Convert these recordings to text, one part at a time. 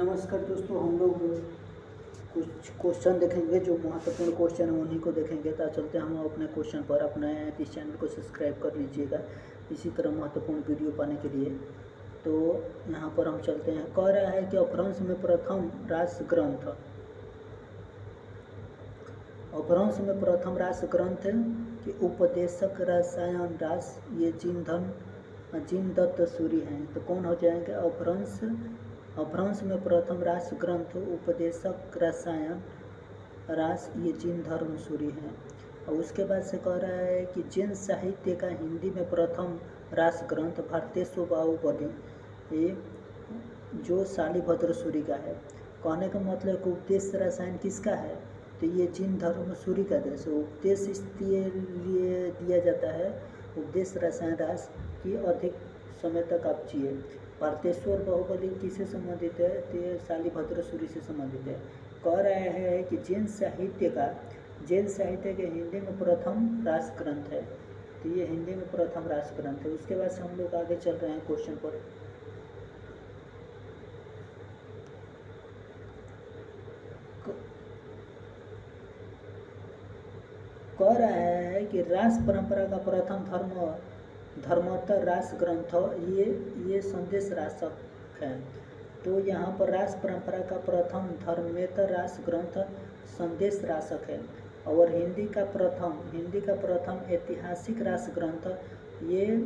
नमस्कार दोस्तों, हम लोग कुछ क्वेश्चन देखेंगे जो महत्वपूर्ण क्वेश्चन है उन्हीं को देखेंगे। तो चलते हैं हम अपने क्वेश्चन पर। अपने इस चैनल को सब्सक्राइब कर लीजिएगा इसी तरह महत्वपूर्ण वीडियो पाने के लिए। तो यहाँ पर हम चलते हैं। कह रहा है कि अपभ्रंश में प्रथम रास ग्रंथ, अपभ्रंश में प्रथम रास ग्रंथ कि उपदेशक रसायन रास, ये जिन दत्त सूरी हैं। तो कौन हो जाएंगे? अपभ्रंश में प्रथम रास ग्रंथ उपदेशक रसायन रास, ये जिन धर्म सूरी हैं। और उसके बाद से कह रहा है कि जैन साहित्य का हिंदी में प्रथम रास ग्रंथ भारतेश्वर बाहुबली, ये जो शालिभद्र सूरी का है। कहने का मतलब कि उपदेश रसायन किसका है? तो ये जिन धर्म सूरी का देश है। उपदेश इसलिए दिया जाता है, उपदेश रसायन रास की अधिक समय तक आप जिए। भारतेश्वर बाहुबली किससे संबंधित है? तो ये शालिभद्र सूरी से संबंधित है। कह रहा है कि जैन साहित्य के हिंदी में प्रथम रास ग्रंथ है। तो ये हिंदी में प्रथम रास ग्रंथ है। उसके बाद से हम लोग आगे चल रहे हैं क्वेश्चन पर। कह रहा है कि रास परंपरा का प्रथम धर्मोत्तर रास ग्रंथ ये संदेश रासक है। तो यहाँ पर रास परंपरा का प्रथम धर्मेतर रास ग्रंथ संदेश रासक है। और हिंदी का प्रथम ऐतिहासिक रास ग्रंथ ये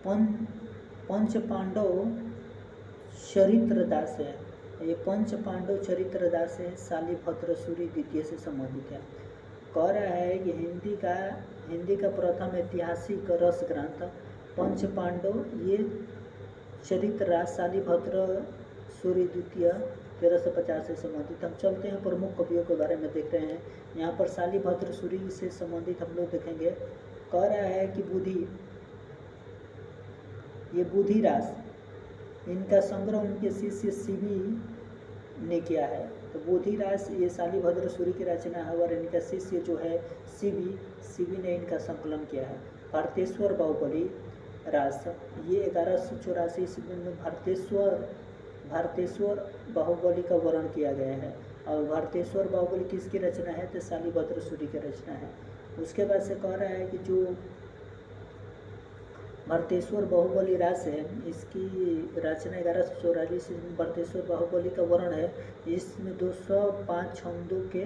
पंच पांडव चरित्र दास है। ये पंच पांडव चरित्र दास है, शालिभद्र सूरी द्वितीय से संबंधित है। कह रहा है कि हिंदी का प्रथम ऐतिहासिक रस ग्रंथ पंच पांडव ये चरित्र रास, शालिभद्र सूरी द्वितीय 1350 से संबंधित। हम चलते हैं प्रमुख कवियों के बारे में देख रहे हैं। यहाँ पर शालिभद्र सूरी से संबंधित हम लोग देखेंगे। कह रहा है कि बुद्धि रास, इनका संग्रह उनके शिष्य शिवी ने किया है। तो बुद्धि रास ये शालिभद्र सूरी की रचना है और इनका शिष्य जो है शिवी ने इनका संकलन किया है। भारतेश्वर बाहुबली रास ये 1184 ईस्वी में भारतेश्वर बाहुबली का वर्णन किया गया है। और भारतेश्वर बाहुबली किसकी रचना है? तो शालिभद्र सूरी की रचना है। उसके बाद से कह रहा है कि जो भारतेश्वर बाहुबली रास है, इसकी रचना 1144 में भारतेश्वर बाहुबली का वर्णन है। इसमें 205 छंदों के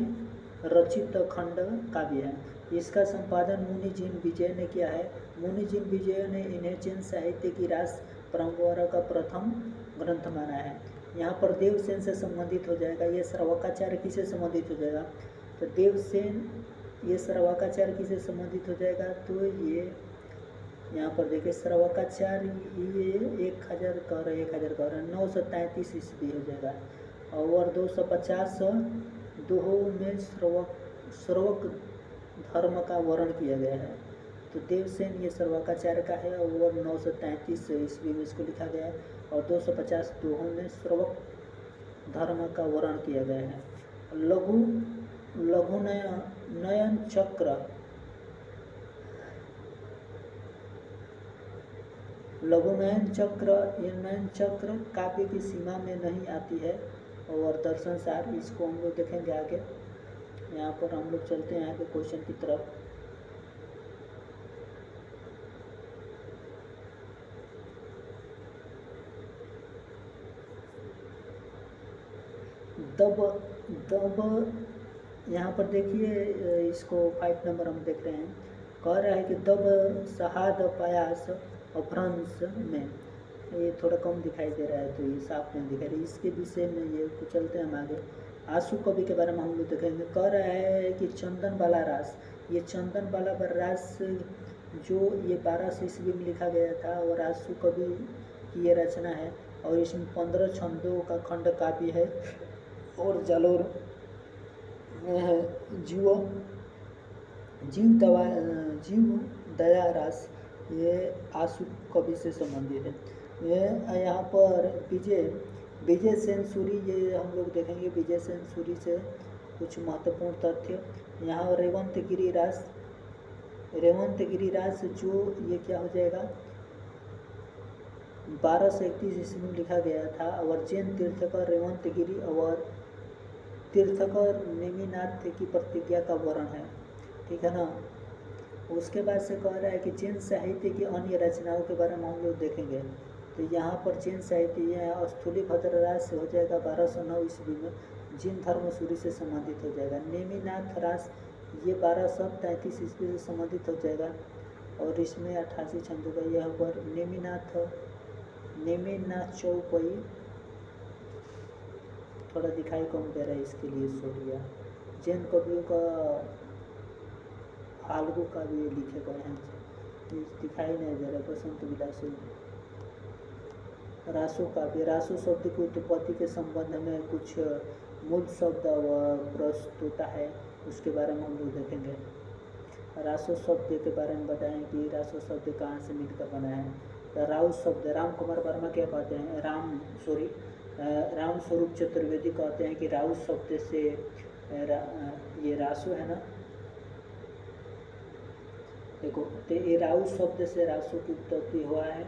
रचित खंड काव्य है। इसका संपादन मुनि जिन विजय ने किया है। मुनि जिन विजय ने इन्हें जैन साहित्य की रास परंपरा का प्रथम ग्रंथ माना है। यहाँ पर देवसेन से संबंधित हो जाएगा। ये श्रवकाचार्य किसे संबंधित हो जाएगा? तो देवसेन ये श्रवकाचार्य किसे संबंधित हो जाएगा? तो ये यहाँ पर देखिए श्रवकाचार्य ये 1000 कह रहे 933 ईस्वी हो जाएगा। और 250 दोहों में श्रवक धर्म का वर्णन किया गया है। तो देवसेन ये श्रवकाचार्य का है और 933 ईस्वी में इसको लिखा गया है। और 250 दोहों में श्रवक धर्म का वर्णन किया गया है। लघुनयन ये नयन चक्र काव्य की सीमा में नहीं आती है। और दर्शन सार इसको हम लोग देखेंगे आगे। यहाँ पर हम लोग चलते हैं आगे क्वेश्चन की तरफ। दब यहाँ पर देखिए इसको 5 नंबर हम देख रहे हैं। कह रहा है कि दब शहाद पायास अपभ्रंश में, ये थोड़ा कम दिखाई दे रहा है तो ये साफ नहीं दिखाई रहा। इसके विषय में ये तो चलते हैं हम आगे। आंसू कवि के बारे में हम लोग देखेंगे। कह रहा है कि चंदन बाला रास, ये चंदन बाला रास जो ये 1200 ईस्वी में लिखा गया था और आंसू कवि की ये रचना है। और इसमें 15 छंदों का खंड काव्य है। और जालोर में है जीव दया रास, ये आंसू कवि से संबंधित है। ये यहाँ पर विजय सेन सूरी, ये हम लोग देखेंगे विजय सेन सूरी से कुछ महत्वपूर्ण तथ्य। यहाँ रेवंत गिरिरास जो ये क्या हो जाएगा? 1231 ईस्वी में लिखा गया था। और जैन तीर्थकर रेवंतगिरी और तीर्थकर नेमिनाथ की प्रतिज्ञा का वर्णन है, ठीक है ना। उसके बाद से कह रहा है कि जैन साहित्य की अन्य रचनाओं के बारे में हम लोग देखेंगे। तो यहाँ पर जैन साहित्य यह स्थूलीभद्र राज से हो जाएगा 1209 ईस्वी में, जिन धर्मसूरी से संबंधित हो जाएगा। नेमिनाथ रास ये 1233 ईस्वी से संबंधित हो जाएगा और इसमें 88 छंदों का यह पर नेमिनाथ चौपई थोड़ा दिखाई कम दे रहा है, इसके लिए सोरिया। जैन कवियों का फाल्गु का भी लिखे गए हैं, दिखाई नहीं दे रहा। बसंत विलासु रासु का भी, रासु शब्द की उत्पत्ति के संबंध में कुछ मूल शब्द प्रस्तुत है, उसके बारे में हम लोग देखेंगे। रासु शब्द के बारे में बताएं कि रासु शब्द कहाँ से मिलकर बना है। राउ शब्द राम कुमार वर्मा क्या कहते हैं, राम स्वरूप चतुर्वेदी कहते हैं कि राउ शब्द से ये रासु है ना, देखो तो ये राउ शब्द से रासु की उत्पत्ति हुआ है।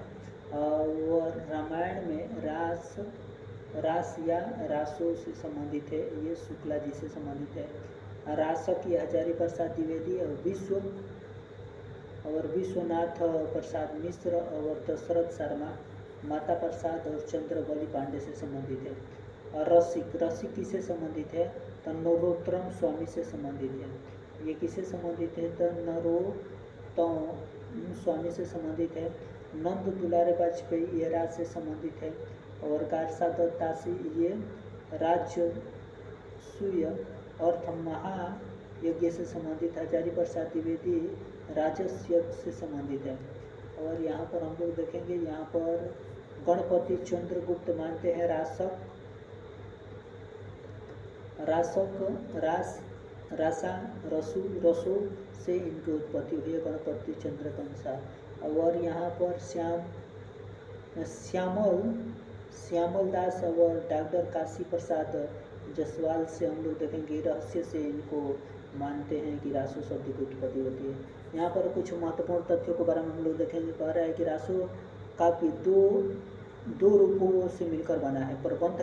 और रामायण में रास या रासो से संबंधित है, ये शुक्ला जी से संबंधित है। रासक ये हजारी प्रसाद द्विवेदी और विश्वनाथ प्रसाद मिश्र और दशरथ शर्मा, माता प्रसाद और चंद्रवली पांडे से संबंधित है। और रसिक किससे संबंधित है, तो नरोत्तम स्वामी से संबंधित है। ये किससे संबंधित है, तो नरोत्तम स्वामी से संबंधित है। नंद दुलारे वाजपेयी ये राज से संबंधित है। और गारसा दत्तासी ये राजसूय अर्थ महायज्ञ से संबंधित। हजारी प्रसाद द्विवेदी राजस्व से संबंधित है। और यहाँ पर हम लोग देखेंगे, यहाँ पर गणपति चंद्रगुप्त मानते हैं रसो से इनकी उत्पत्ति हुई है गणपति चंद्र के अनुसार। और यहाँ पर श्यामल दास और डॉक्टर काशी प्रसाद जसवाल से हम लोग देखेंगे रहस्य से इनको मानते हैं कि रासो शब्द की उत्पत्ति होती है। यहाँ पर कुछ महत्वपूर्ण तथ्यों के बारे में हम लोग देखेंगे। कह रहा है कि रासो काव्य दो रूपों से मिलकर बना है। प्रबंध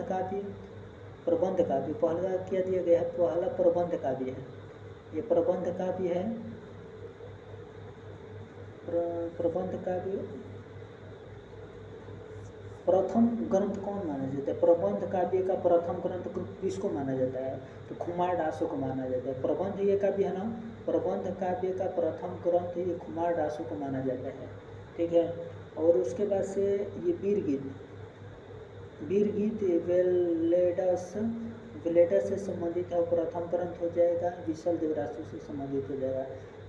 काव्य पहला क्या दिया गया है, पहला प्रबंध काव्य है। ये प्रबंध काव्य है। प्रबंध काव्य प्रथम ग्रंथ कौन माना जाता है, प्रबंध काव्य का प्रथम ग्रंथ किसको माना जाता है, तो कुमार दासो को माना जाता है। प्रबंध ये काव्य है ना, प्रबंध काव्य का प्रथम ग्रंथ ये कुमार दासो को माना जाता है, ठीक है। और उसके बाद से ये वीर गीत वेलेडस से संबंधित है, प्रथम ग्रंथ हो जाएगा। विशल देवरासु से संबंधित हो जाएगा।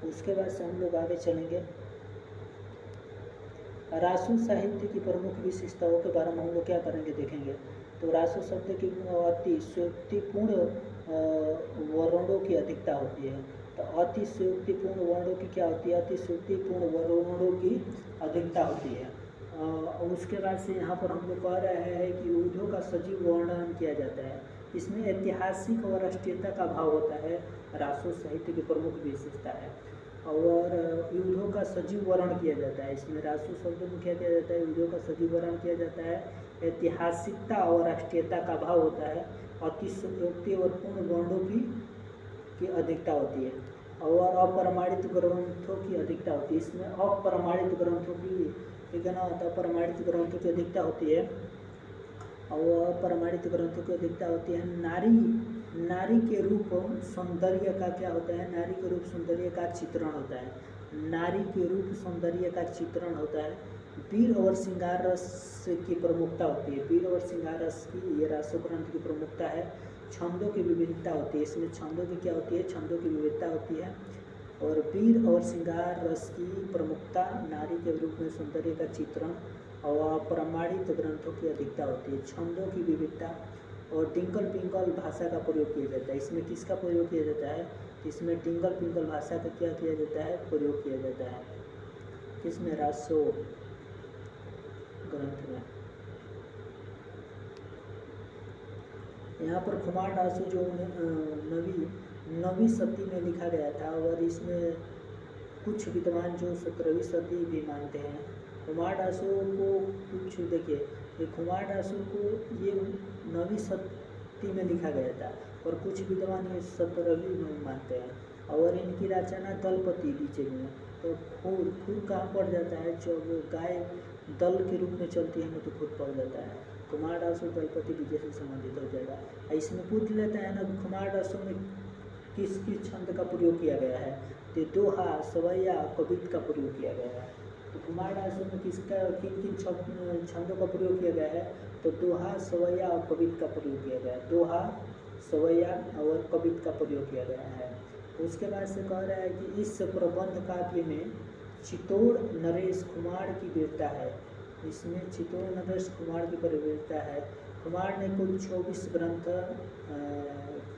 उसके बाद से हम लोग आगे चलेंगे। रासु साहित्य की प्रमुख विशेषताओं के बारे में हम लोग क्या करेंगे, देखेंगे। तो रासु शब्द की अतिशयोक्तिपूर्ण वर्णों की अधिकता होती है। तो अतिशयोक्तिपूर्ण वर्णों की क्या होती है, अतिशयोक्तिपूर्ण वर्णों की अधिकता होती है। उसके बाद से यहाँ पर हम लोग कह रहे हैं कि युद्धों का सजीव वर्णन किया जाता है। इसमें ऐतिहासिक और राष्ट्रीयता का भाव होता है, रासु साहित्य की प्रमुख विशेषता है। और युद्धों का सजीव वर्णन किया जाता है। इसमें रासु शब्द में क्या किया जाता है, युद्धों का सजीव वर्णन किया जाता है। ऐतिहासिकता और राष्ट्रीयता का भाव होता है। अतिशयोक्ति और पूर्ण वर्णों की अधिकता होती है। और अप्रमाणित ग्रंथों की अधिकता होती है। इसमें अप्रमाणित ग्रंथों की, ठीक है ना, तो अप्रमाणित ग्रंथों की अधिकता होती है। और अप्रमाणित ग्रंथों की अधिकता होती है। नारी के रूप सौंदर्य का क्या होता है, नारी के रूप सौंदर्य का चित्रण होता है। नारी के रूप सौंदर्य का चित्रण होता है। वीर और श्रृंगार रस की प्रमुखता होती है। वीर और श्रृंगार रस की ये रासु ग्रंथ की प्रमुखता है। छंदों की विविधता होती है। इसमें छंदों की क्या होती है, छंदों की विविधता होती है। और वीर और श्रृंगार रस की प्रमुखता, नारी के रूप में सौंदर्य का चित्रण और प्रमाणित ग्रंथों की अधिकता होती है। छंदों की विविधता और टिंकल पिंकल भाषा का प्रयोग किया जाता है। इसमें किसका प्रयोग किया जाता है, इसमें टिंकल पिंकल भाषा का क्या किया जाता है, प्रयोग किया जाता है। किसमें, रासो ग्रंथ में। यहाँ पर कुमार दासो जो नवीं सदी में लिखा गया था। और इसमें कुछ विद्वान जो 17वीं सदी भी मानते हैं। कुमार डासु को कुछ देखिए, ये कुमार डासु को ये 9वीं शताब्दी में लिखा गया था और कुछ विद्वान ये 17वीं में मानते हैं। और इनकी रचना दलपति बीचे में, तो खुर कहाँ पड़ जाता है, जब गाय दल के रूप में चलती है ना तो खुद पड़ जाता है। कुमार डासु दलपति बीजे से संबंधित हो जाएगा। इसमें पूछ लेता है ना, कुमार डासु में किस किस छंद का प्रयोग किया गया है, तो दोहा, सवैया, कवित का प्रयोग किया गया है। तो कुमार डासु में किसका किन किन छंदों का प्रयोग किया गया है, तो दोहा, सवैया और कवित का प्रयोग किया गया है। दोहा, सवैया और कवित का प्रयोग किया गया है। उसके बाद से कह रहा है कि इस प्रबंध काव्य में चित्तौड़ नरेश कुमार की वीरता है। इसमें चित्तौड़ नरेश कुमार की वीरता है। कुमार ने कुल 24 ग्रंथ,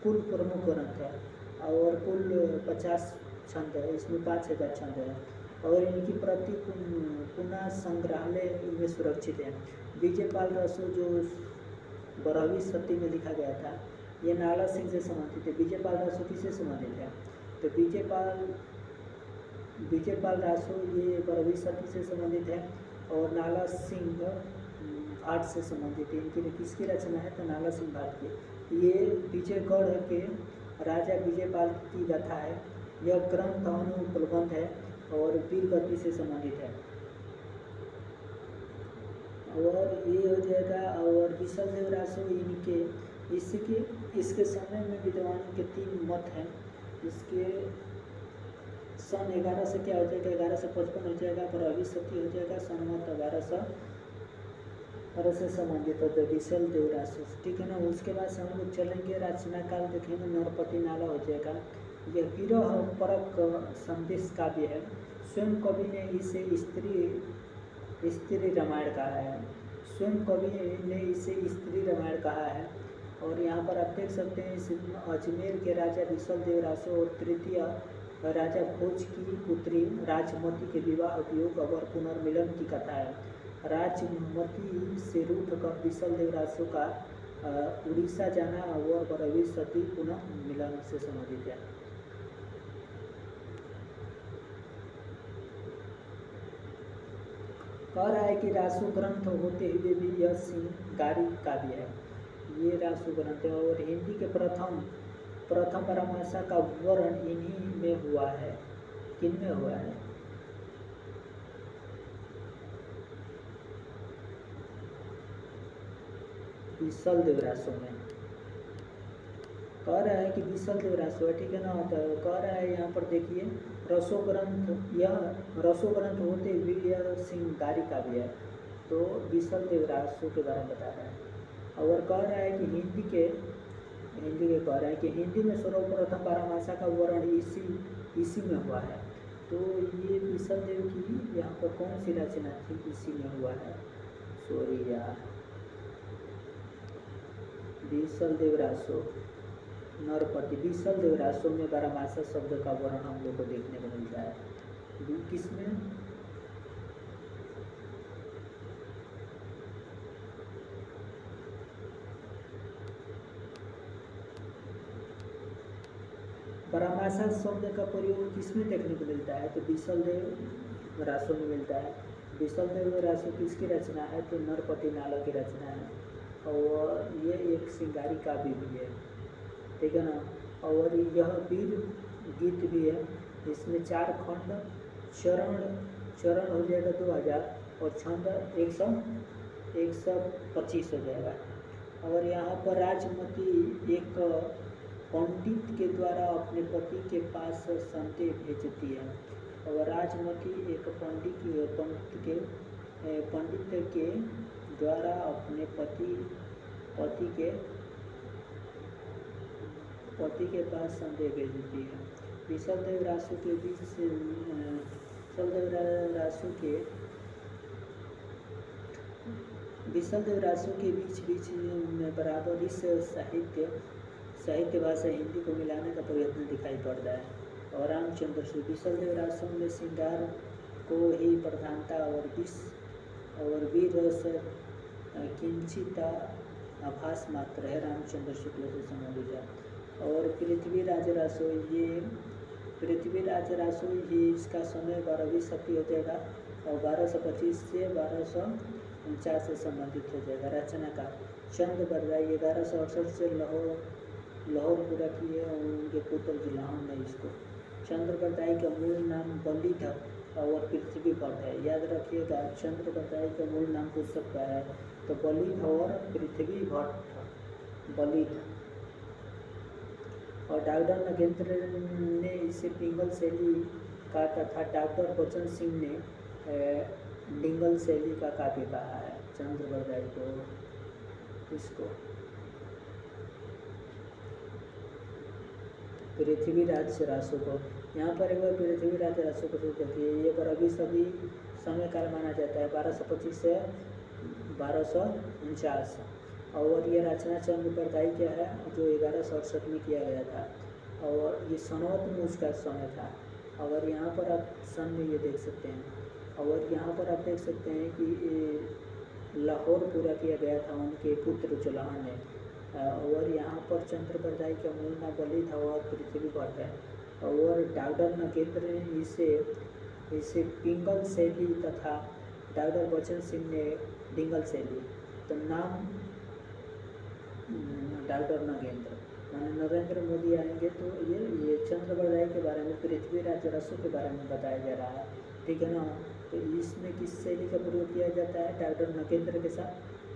कुल प्रमुख ग्रंथ है और कुल 50 छंद है। इसमें 5000 छंद है और इनकी प्रति पुनः संग्रहालय में सुरक्षित है। विजयपाल रासो जो 12वीं शताब्दी में लिखा गया था, ये नाला सिंह से संबंधित है। विजयपाल रासो किससे संबंधित है, तो विजयपाल रासो ये 12वीं शताब्दी से संबंधित है और नाला सिंह भाट से संबंधित है। इनकी किसकी रचना है, तो नाला सिंह भाट की। ये विजयगढ़ के राजा विजयपाल की गाथा है। यह ग्रंथ अनुप्रबंध है और वीर गति से संबंधित है। और ये हो जाएगा। और विशाल देव रासो इसके समय में विद्वानों के 3 मत हैं। इसके सन 11 से क्या हो जाएगा, 1155 हो जाएगा, 12वीं शताब्दी हो जाएगा, सनमत 1100 से संबंधित होता है विशाल देव रासो, ठीक है ना। उसके बाद से हम लोग चलेंगे रचना काल देखेंगे, नरपति नाला हो जाएगा। यह विरह परक संदेश काव्य है। स्वयं कवि ने इसे स्त्री रामायण कहा है। स्वयं कवि ने इसे स्त्री रामायण कहा है। और यहाँ पर आप देख सकते हैं, इसमें अजमेर के राजा विशाल देव रासो और तृतीय राजा भोज की पुत्री राजमती के विवाह, उपयोग और पुनर्मिलन की कथा है। राजमती से रूठ कर विशाल देव रासो का उड़ीसा जाना और 12वीं शताब्दी पुनः मिलन से संबंधित है। कह रहा है कि रासो ग्रंथ होते हुए भी यह श्रृंगारी काव्य है। ये रासो ग्रंथ है और हिंदी के प्रथम पराभाषा का वर्ण इन्हीं में हुआ है। किन में हुआ है, विशाल देव रासो में। कह रहा है कि विशाल देव रासो है, ठीक है ना। तो कह रहा है यहाँ पर देखिए, रसो ग्रंथ होते हुए यह श्रृंगारी काव्य है। तो विशाल देव रासो के बारे में बता रहा है। और कह रहा है कि हिंदी के कह रहा है कि हिंदी में सर्वप्रथम पराभाषा का वर्ण इसी में हुआ है। तो ये विशाल देव की यहाँ पर कौन सी रचना थी, इसी में हुआ है। सॉरी यार, विशाल देव रासो नरपति। विशाल देव रासो में पराभाषा शब्द का वर्ण हम लोग को देखने को मिलता है। किसमें, पराभाषा शब्द का प्रयोग किसमें देखने को मिलता है, तो विशाल देव रासो में मिलता है। विशाल देव रासो किसकी रचना है, तो नरपति नाला की रचना है और ये एक श्रृंगारी काव्य भी है, ठीक है ना। और यह वीर गीत भी है। इसमें 4 खंड, चरण हो जाएगा 2000 और छंद 125 हो जाएगा। और यहाँ पर राजमती एक पंडित के द्वारा अपने पति के पास संदेश भेजती है। और राजमती एक पंडित के द्वारा अपने पति के पास संदेश भेजती है। विशाल देव रासो के बीच में बराबर इस साहित्य भाषा हिंदी को मिलाने का प्रयत्न दिखाई पड़ता है। और रामचंद्र से विशाल देव रासो में श्रृंगार को ही प्रधानता और वीर रस किंचित आभास मात्र है। रामचंद्र शुक्ल से संबंधित है। और पृथ्वीराज रासो ये इसका समय 12वीं शताब्दी हो जाएगा और 1225 से 1249 से संबंधित हो जाएगा। रचना का चंद बरदाई 1168 से लाहौर पूरा किए और उनके पुत्र जुलान ने इसको। चंद्र बरदाई का मूल नाम बलिध और पृथ्वी भट्ट है। याद रखिएगा, चंद्र बरदाई का मूल नाम पूछ सकता है तो बलिध और पृथ्वी भट्ट, बलिध। और डॉक्टर नगेंद्र ने इसे पिंगल शैली का तथा डॉक्टर बच्चन सिंह ने डिंगल शैली का काव्य कहा है चंद्र बरदाई को। इसको पृथ्वीराज रासो को, यहाँ पर एक बार पृथ्वीराज रासो को देखिए, ये पर अभी सभी समय काल माना जाता है 1225 से 1249। और ये रचना चंद्र बरदाई क्या है जो 1168 में किया गया था और ये सनौत में उसका समय था। और यहाँ पर आप सन में ये देख सकते हैं। और यहाँ पर आप देख सकते हैं कि लाहौर पूरा किया गया था उनके पुत्र जुलान ने। और यहाँ पर चंद्र बरदाई का मूल नाम बलि था और पृथ्वी भट्ट है। और डॉक्टर नगेंद्र ने इसे पिंगल शैली तथा डॉक्टर बच्चन सिंह ने डिंगल शैली। तो नाम डॉक्टर नगेंद्र माने नरेंद्र मोदी आएंगे तो ये चंद्र बरदाई के बारे में, पृथ्वीराज रासो के बारे में बताया जा रहा है, ठीक है ना। तो इसमें किस शैली का प्रयोग किया जाता है डॉक्टर नगेंद्र के साथ।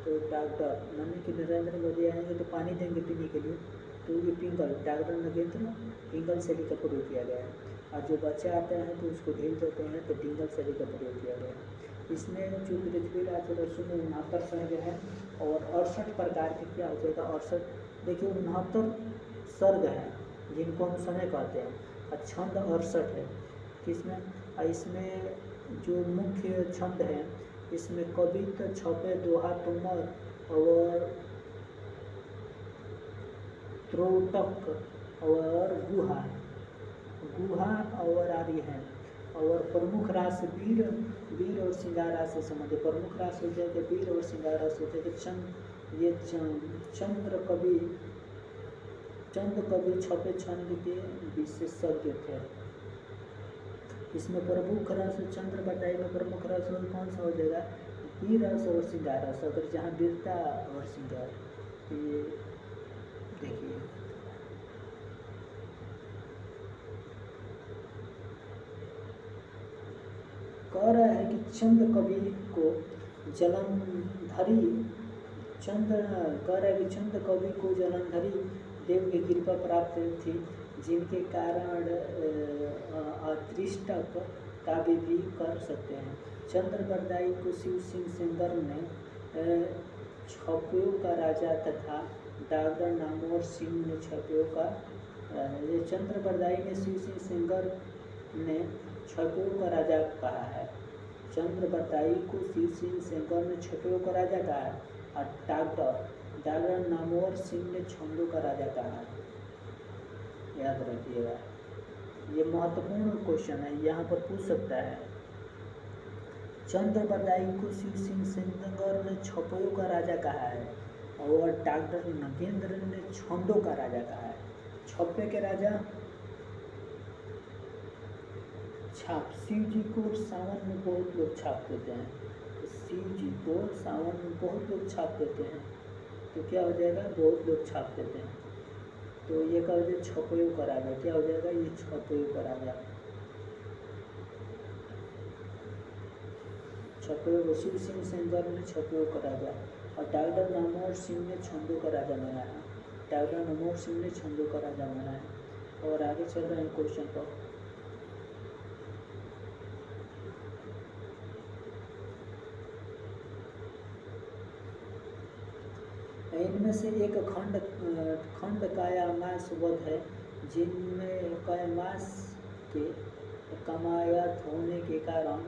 तो डॉक्टर माने कि नरेंद्र मोदी आएंगे तो पानी देंगे पीने के लिए, तो ये पिंगल डॉक्टर नगेंद्र पिंगल शैली का प्रयोग किया गया है। और जो बच्चे आते हैं तो उसको ढील देते हैं तो डिंगल शैली का प्रयोग किया गया है। इसमें जो पृथ्वीराज रासो में 69 सर्ग है और 68 प्रकार के क्या हो जाएगा 68, देखिए 69 सर्ग हैं जिनको हम समय कहते हैं और छंद 68 है। किसमें? इसमें जो मुख्य छंद हैं इसमें कवित, छपे, दोहा, तुमर और त्रोटक और गुहा और आदि हैं। और प्रमुख रास वीर और श्रृंगार रास से संबंधित। प्रमुख रास हो जाएगा वीर और श्रृंगार रास हो जाएगा ये चंद कवि छपे छंद के विशेषज्ञ थे। इसमें प्रमुख रस चंद्र बरदाई में प्रमुख रस कौन सा हो जाएगा वीर रस और श्रृंगार रस। अगर जहाँ वीरता और श्रृंगार, ये देखिए कह रहा है कि चंद्र कवि को जलंधरी देव की कृपा प्राप्त थी जिनके कारण अदृष्टक काव्य भी कर सकते हैं। चंद्र बरदाई को शिव सिंह सेंगर ने छपियों का राजा तथा डॉक्टर नामोर सिंह ने छपियों का चंद्र बरदाई ने शिव सिंह सेंगर ने छपियों का राजा कहा है। चंद्र बरदाई को शिव सिंह सेंगर ने छपियों का राजा कहा है और डॉक्टर नामोर सिंह ने छंदों का राजा कहा है। याद रखिएगा, ये महत्वपूर्ण क्वेश्चन है, यहाँ पर पूछ सकता है। चंद्र बरदाई को शिव सिंह सेंगर ने छपियों का राजा कहा है और डॉक्टर नगेंद्र ने छंदों का राजा कहा है। छप्पे के राजा छाप, शिव जी को सावन में बहुत लोग छाप देते हैं, शिव जी को सावन में बहुत लोग छाप देते हैं, तो क्या हो जाएगा बहुत लोग छाप देते हैं। तो ये क्या हो जाएगा छपियों का राजा, क्या हो जाएगा ये छपियों का राजा। छपियों को शिव सिंह सेंगर ने छपियों का राजा और डॉक्टर नामोर सिंह ने छंदों का राजा माना है। डॉक्टर नामोर सिंह ने छंदों का राजा माना है। और आगे चल रहे हैं क्वेश्चन पर। इनमें से एक खंड कायामास वध है जिनमें कायामास के कमायत होने के कारण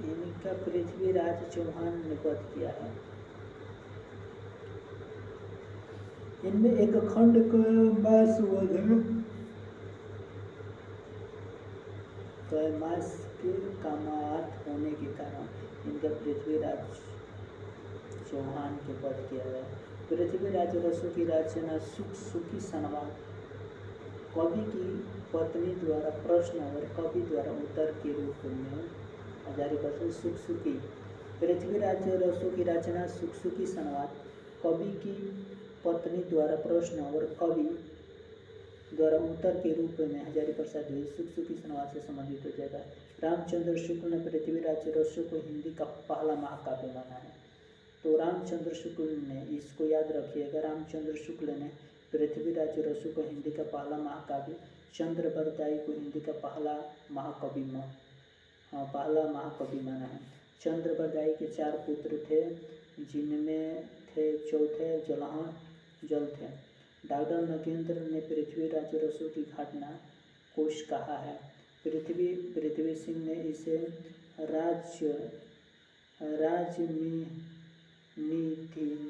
इनका पृथ्वीराज चौहान ने वध किया है। इनमें एक खंड कायामास वध है, कायामास के कमायत होने के कारण इनका पृथ्वीराज चौहान के वध किया गया। पृथ्वीराज रसो की रचना सुखी सनवा कवि की पत्नी द्वारा प्रश्न और कवि द्वारा उत्तर के रूप में 1000% सुखसुखी। पृथ्वीराज रसो की रचना सुखसुखी संवाद कवि की पत्नी द्वारा प्रश्न और कवि द्वारा उत्तर के रूप में 1000% सुखसुखी संवाद से संबंधित हो जाएगा। रामचंद्र शुक्ल ने पृथ्वीराज रसो को हिंदी का पहला महाकाव्य माना है। तो रामचंद्र शुक्ल ने, इसको याद रखिएगा, रामचंद्र शुक्ल ने पृथ्वीराज रसो को हिंदी का पहला महाकाव्य, चंद्रबरदाई को हिंदी का पहला महाकवि माना है। चंद्रबरदाई के 4 पुत्र थे, जिनमें थे चौथे जल थे। डॉक्टर नगेंद्र ने पृथ्वीराज रसो की घटना कोश कहा है। पृथ्वी सिंह ने इसे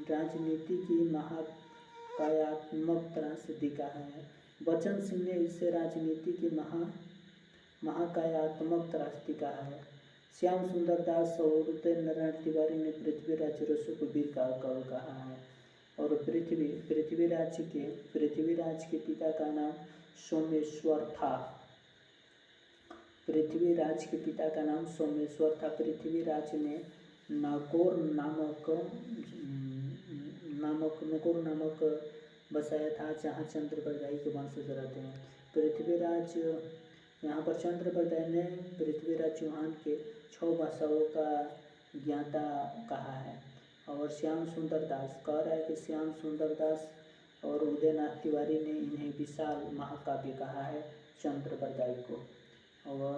राजनीति की महाकायात्मक त्रासदी कहा है। बच्चन सिंह ने इसे राजनीति की महाकायात्मक त्रासदी कहा है। श्याम सुंदर दास और उदय नारायण तिवारी ने पृथ्वीराज रसो को वीर काव्य कहा है। और पृथ्वीराज के पिता का नाम सोमेश्वर था। पृथ्वीराज के पिता का नाम सोमेश्वर था। पृथ्वीराज ने नागौर नामक बसाया था, जहाँ चंद्रबरदाई के वंशज रहते हैं। यहाँ पर चंद्रबरदाई ने पृथ्वीराज चौहान के 6 भाषाओं का ज्ञाता कहा है। और श्याम सुंदर दास कह रहा है कि श्याम सुंदर दास और उदयनाथ तिवारी ने इन्हें विशाल महाकाव्य कहा है, चंद्रबरदाई को। और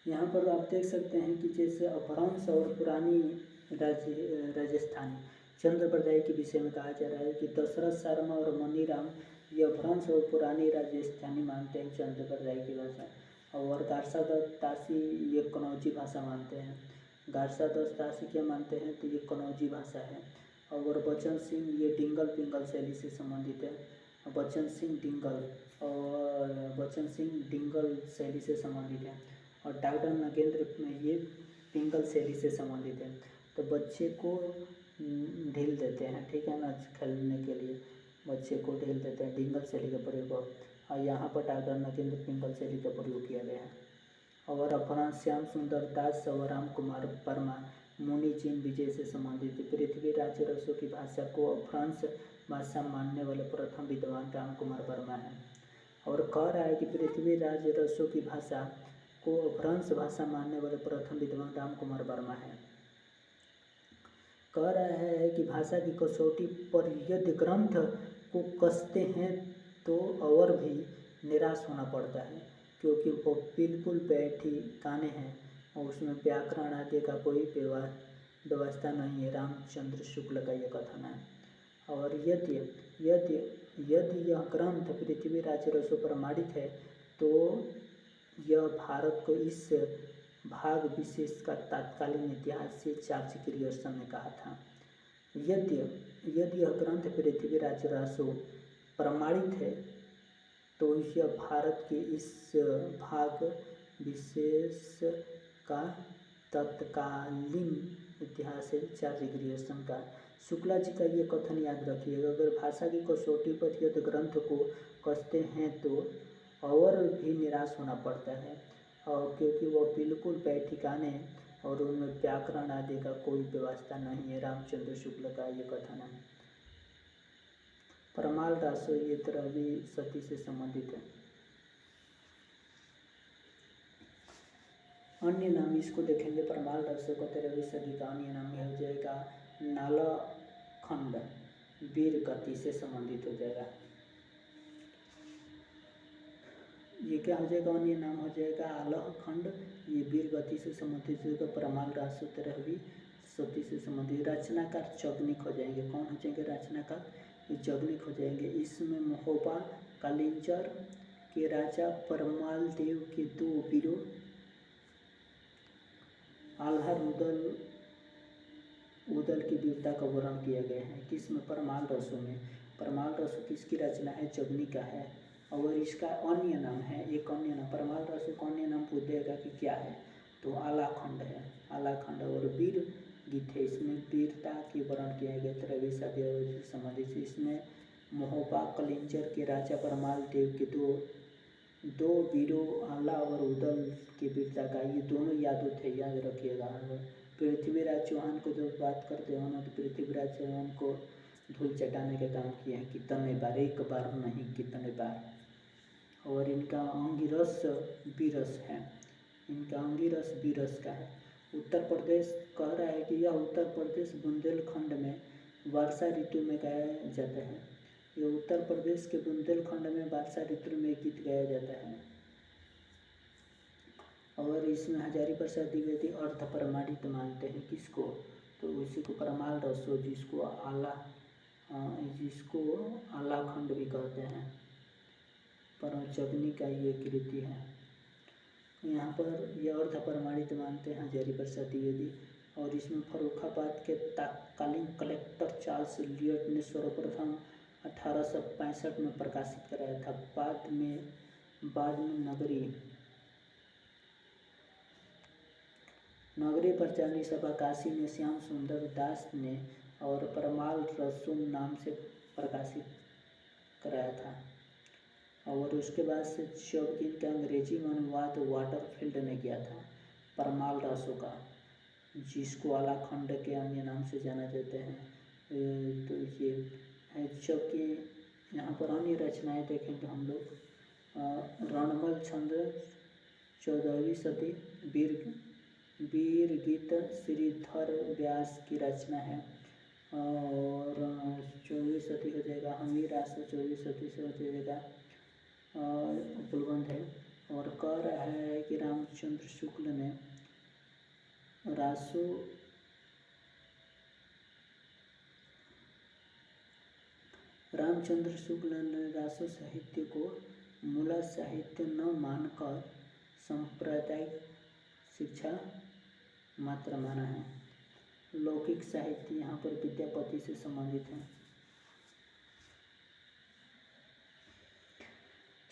यहाँ पर आप देख सकते हैं कि जैसे अपभ्रंश और पुरानी राजस्थानी चंद्रबरदाई के विषय में कहा जा रहा है कि दशरथ शर्मा और मनीराम ये अपभ्रंश और पुरानी राजस्थानी मानते हैं चंद्रबरदाई की भाषा। और गारसादत्त तासी ये कनौजी भाषा मानते हैं। गारसादत्त तासी क्या मानते हैं, तो ये कनौजी भाषा है। और बच्चन सिंह ये डिंगल पिंगल शैली से संबंधित है। बच्चन सिंह डिंगल शैली से संबंधित है। और डॉक्टर नगेंद्र में ये पिंगल शैली से संबंधित है। तो बच्चे को ढील देते हैं, ठीक है ना, खेलने के लिए बच्चे को ढील देते हैं, डिंगल शैली का प्रयोग। और यहाँ पर डॉक्टर नगेंद्र पिंगल शैली का प्रयोग किया गया है। और अपभ्रंश श्याम सुंदर दास और राम कुमार वर्मा मुनि चीन विजय से संबंधित। पृथ्वीराज रसो की भाषा को अपभ्रंश भाषा मानने वाले प्रथम विद्वान राम कुमार वर्मा है। और कह रहा है कि पृथ्वीराज रसो की भाषा को अपभ्रंश भाषा मानने वाले प्रथम विद्वान राम कुमार वर्मा है। कह रहा है कि भाषा की कसौटी पर यदि ग्रंथ को कसते हैं तो और भी निराश होना पड़ता है, क्योंकि वो बिल्कुल बैठी काने हैं और उसमें व्याकरण आदि का कोई व्यवस्था नहीं है। रामचंद्र शुक्ल का यह कथन है। और यदि यह ग्रंथ पृथ्वीराज रसो प्रमाणित है तो यह भारत को इस भाग विशेष का तत्कालीन इतिहास से चार्ल्स ग्रियर्सन ने कहा था। यदि यह ग्रंथ पृथ्वीराज रसो प्रमाणित है तो यह भारत के इस भाग विशेष का तत्कालीन इतिहास है, चार्ल्स ग्रियर्सन का। शुक्ला जी का ये कथन याद रखिएगा, अगर भाषा की कसौटी पर यदि ग्रंथ को कसते हैं तो और भी निराश होना पड़ता है, और क्योंकि वह बिल्कुल बैठिकाने और उनमें व्याकरण आदि का कोई व्यवस्था नहीं है। रामचंद्र शुक्ल का ये कथन है। परमाल रासो ये 13वीं सदी से संबंधित है। अन्य नाम इसको देखेंगे, परमाल रासो का 13वीं सदी का अन्य नाम हो जाएगा नालखंड, वीर गति से संबंधित हो जाएगा। ये क्या हो जाएगा, अन्य नाम हो जाएगा आलह खंड, ये वीर गति से संबंधित होगा। परमाल रासो 13वीं सती से संबंधित। रचनाकार जगनिक हो जाएंगे, कौन हो जाएंगे रचनाकार, ये जगनिक हो जाएंगे। इसमें महोबा कालिंजर के राजा परमाल देव के दो वीरों आल्हा उदल की वीरता का वर्णन किया गया है। किसमें, परमाल रसों में। परमाल रसो किसकी रचना है, जगनी का है। और इसका अन्य नाम है, एक अन्य नाम परमाल रसो का अन्य नाम पूछेगा कि क्या है, तो आलाखंड है, आलाखंड। और वीर गीत है, इसमें वीरता की वर्णन किया गया त्रैवी शादी से संबंधित। इसमें महोबा कलिंजर के राजा परमाल देव के दो वीरों आला और उदल की वीरता का, ये दोनों यादव थे, याद रखिएगा। पृथ्वीराज चौहान को जब बात करते हो ना, तो पृथ्वीराज चौहान को धूल चटाने का काम किया है कितने बार, एक बार नहीं कितने बार। और इनका अंगिरस बीरस है, इनका अंगिरस बीरस का है। उत्तर प्रदेश कह रहा है कि यह उत्तर प्रदेश बुंदेलखंड में वर्षा ऋतु में गाया जाता है। ये उत्तर प्रदेश के बुंदेलखंड में वर्षा ऋतु में गीत गाया जाता है। और इसमें हजारी प्रसाद द्विवेदी अर्थ प्रमाणित मानते हैं किसको, तो उसी को परमाल रसो, जिसको आलाखंड भी कहते हैं। परमचग्नि का ये कृति है। यहाँ पर यह अर्थ प्रमाणित मानते हैं हजारी प्रसाद द्विवेदी। और इसमें फर्रुखाबाद के तत्कालीन कलेक्टर चार्ल्स लियट ने सर्वप्रथम 1865 में प्रकाशित कराया था। बाद में नगरीय प्रचारणी सभा काशी में श्याम सुंदर दास ने और परमाल रसूम नाम से प्रकाशित कराया था। और उसके बाद से जब इनका अंग्रेजी में अनुवाद वाटरफील्ड ने किया था परमाल रसों का, जिसको आलाखंड के अन्य नाम से जाना जाते हैं। तो ये है। जबकि यहाँ पर अन्य रचनाएं देखेंगे हम लोग, रणमल छंद 14वीं सदी, वीर गीत श्रीधर व्यास की रचना है। और 24वीं सदी हो जाएगा हमीर रासो, 24वीं सदी से हो जाएगा उपलब्ध है। और कह रहा है कि रामचंद्र शुक्ल ने रासो साहित्य को मूला साहित्य न मानकर सांप्रदायिक शिक्षा मात्र माना है। लौकिक साहित्य यहाँ पर विद्यापति से संबंधित है।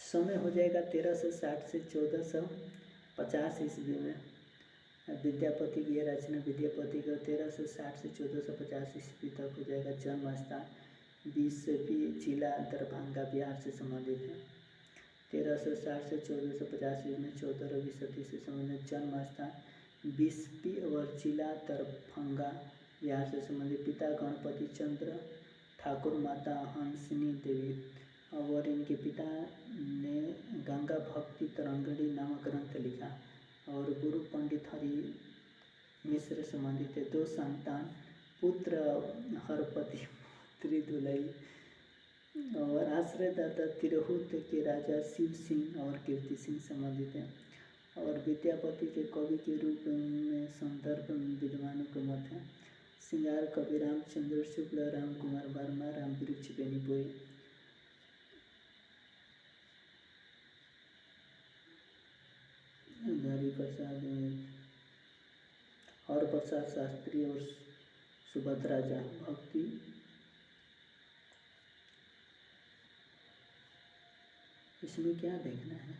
समय हो जाएगा 1360 से 1450 ईस्वी में। विद्यापति की यह रचना, विद्यापति का 1360 से 1450 ईस्वी तक हो जाएगा। जन्म स्थान बीसपी जिला दरभंगा बिहार से संबंधित है। 1360 से 1450 ईस्वी में 14वीं सदी से संबंधित। जन्म स्थान बीसपी और जिला दरभंगा बिहार से संबंधित। पिता गणपति चंद्र ठाकुर, माता हंसिनी देवी। और इनके पिता ने गंगा भक्ति तरंगिणी नामक ग्रंथ लिखा। और गुरु पंडित हरि मिश्र संबंधित है। 2 संतान, पुत्र हरपति, पुत्री दुलई। और आश्रयदाता तिरहुत के राजा शिव सिंह और कीर्ति सिंह संबंधित हैं। और विद्यापति के कवि के रूप में संदर्भ विद्वानों के मत है। श्रृंगार कवि रामचंद्र शुक्ल, राम कुमार वर्मा, राम वृक्ष बेनीपुरी। हरि प्रसाद, हरप्रसाद शास्त्री और सुभद्रा झा भक्ति। इसमें क्या देखना है,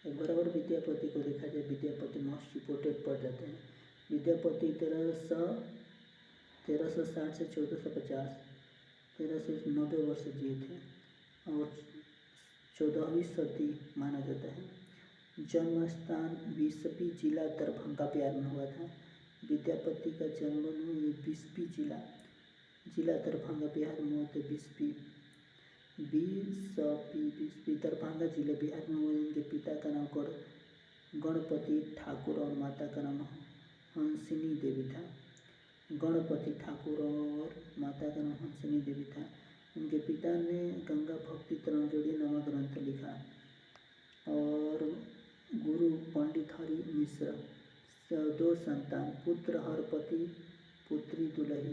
एक बार और विद्यापति को देखा जाए। विद्यापति मोस्ट रिपोर्टेड पढ़ जाते हैं। विद्यापति 1360 से 1450, 1390 वर्ष जिए थे और 14वीं सदी माना जाता है। जन्म स्थान बीसपी जिला दरभंगा बिहार में हुआ था। विद्यापति का जन्म बीसपी जिला दरभंगा बिहार में हुआ था। बीसपी दरभंगा जिले बिहार में हुए। इनके पिता का नाम गणपति ठाकुर और माता का नाम हंसिनी देवी था। गणपति ठाकुर और माता का नाम हंसिनी देवी था। इनके पिता ने गंगा भक्ति तरंगिणी नामक ग्रंथ लिखा। और गुरु पंडित हरि मिश्र। 2 संतान, पुत्र हरपति, पुत्री दुलही।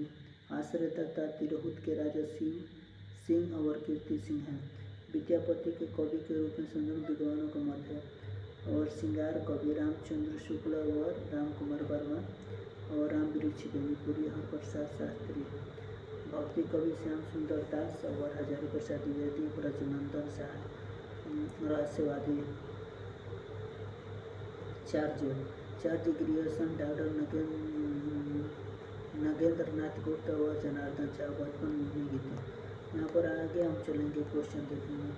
आश्रयदाता तिरहुत के राजा शिव सिंह और कीर्ति सिंह हैं। विद्यापति के कवि के रूप में संपूर्ण विद्वानों का मत है। और श्रृंगार कवि रामचंद्र शुक्ल और राम कुमार वर्मा और राम वृक्ष देवीपुरी हरप्रसाद शास्त्री। भक्ति कवि श्याम सुंदर दास और हजारी प्रसाद द्विवेदी ब्रजनंदन शाह रहस्यवादी। चार्य ग्रियर्सन डॉक्टर नगेंद्र नाथ गुप्ता और जनार्दन झा बचपन में गीते। यहाँ पर आगे हम चलेंगे, क्वेश्चन देखेंगे।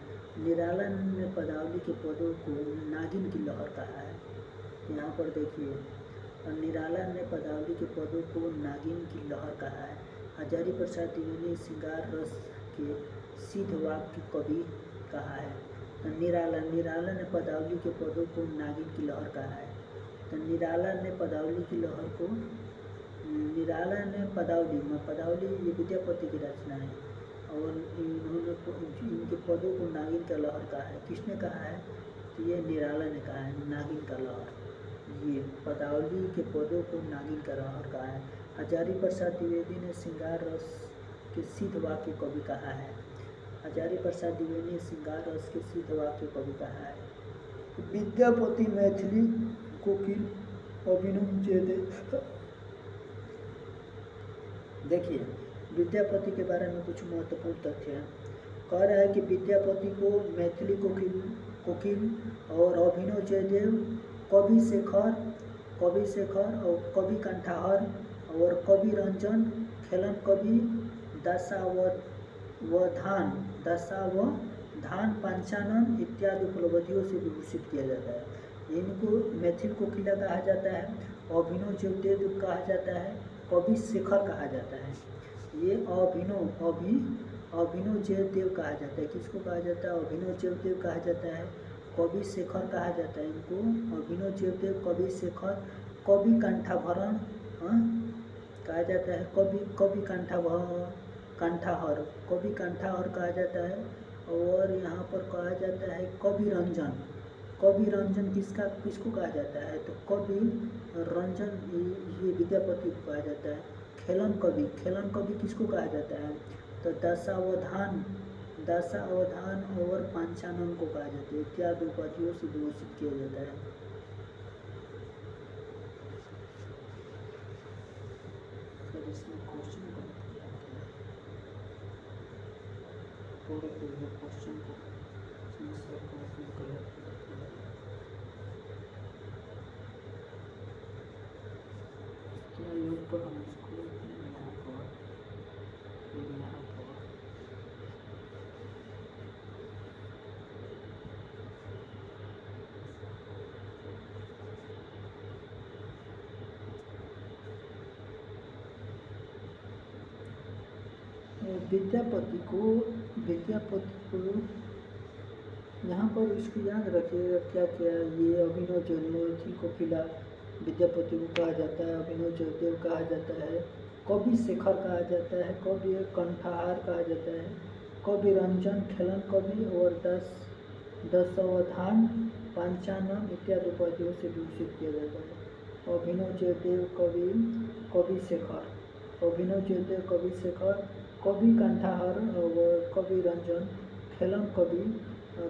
निराला ने पदावली के पदों को नागिन की लहर कहा है। यहाँ पर देखिए, निराला ने पदावली के पदों को नागिन की लहर कहा है। हजारी प्रसाद द्विवेदी श्रृंगार रस के सिद्ध वाक्य कवि कहा है। तो निराला ने पदावली के पदों को नागिन की लहर कहा है। तो निराला ने पदावली की लहर को पदावली ये विद्यापति की रचना है और इन्होंने इनके पदों को नागिन का लहर कहा है। किसने कहा है? तो ये निराला ने कहा है, नागिन का लहर। ये पदावली के पदों को नागिन का लहर कहा है। हजारी प्रसाद द्विवेदी ने श्रृंगार रस के सिद्ध वाक्य कवि कहा है। हजारी प्रसाद द्विवेदी ने श्रृंगार रस के सिद्ध वाक्य कवि कहा है। विद्यापति मैथिली कोकिल अभिनव जयदेव। देखिए, विद्यापति के बारे में कुछ महत्वपूर्ण तथ्य है। कह रहा है कि विद्यापति को मैथिली कोकिल और अभिनव जयदेव, कवि शेखर और कवि कंठाहर और कवि रंजन, खेलन कवि, दशावधान, पंचानन इत्यादि उपलब्धियों से विभूषित किया जाता है। इनको मैथिल कोकिला कहा जाता है, अभिनव जयदेव कहा जाता है, कवि शेखर कहा जाता है। ये अभिनव जयदेव कहा जाता है। किसको कहा जाता है? अभिनव जयदेव कहा जाता है, कवि शेखर कहा जाता है। इनको अभिनव जयदेव, कवि शेखर, कवि कंठाभरण कहा जाता है, कवि कंठाहर कहा जाता है। और यहाँ पर कहा जाता है कवि रंजन किसको कहा जाता है? तो कवि रंजन ये विद्यापति को कहा जाता है। खेलन कवि किसको कहा जाता है? तो दशावधान और पंचानन को कहा जाता है। इत्यादि उपाधियों से विभूषित किया जाता है। सर इसमें क्वेश्चन क्या योग पर हम इसको यहाँ पर विद्यापति को यहाँ पर इसको याद रखिएगा क्या क्या। ये अभिनव जयदेव को खिला विद्यापति को कहा जाता है, अभिनव जयदेव कहा जाता है, कवि शेखर कहा जाता है, कवि कंठाहार कहा जाता है, कवि रंजन, खेलन कवि और दशावधान, पंचानन इत्यादि उपाधियों से विभूषित किया जाता है। अभिनव जयदेव कवि शेखर, कवि कंठाहार और कवि रंजन, खेलन कवि,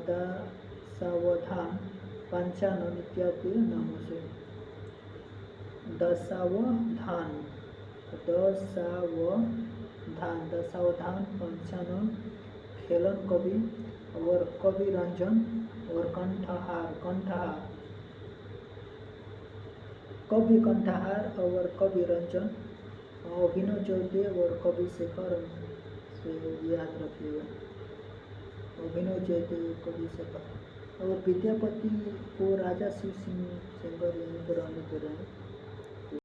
दशावधान, पंचानन इत्यादि नामों से। दशावधान, पंचानन, खेलन कवि और कवि रंजन और कवि कंठाहार और कवि रंजन, अभिनव जयदेव और कवि शेखर से याद रखिएगा। अभिनव जयदेव, कवि शेखर। और विद्यापति को राजा शिव सिंह सेंगर यहीं पर रहने दे रहे हैं।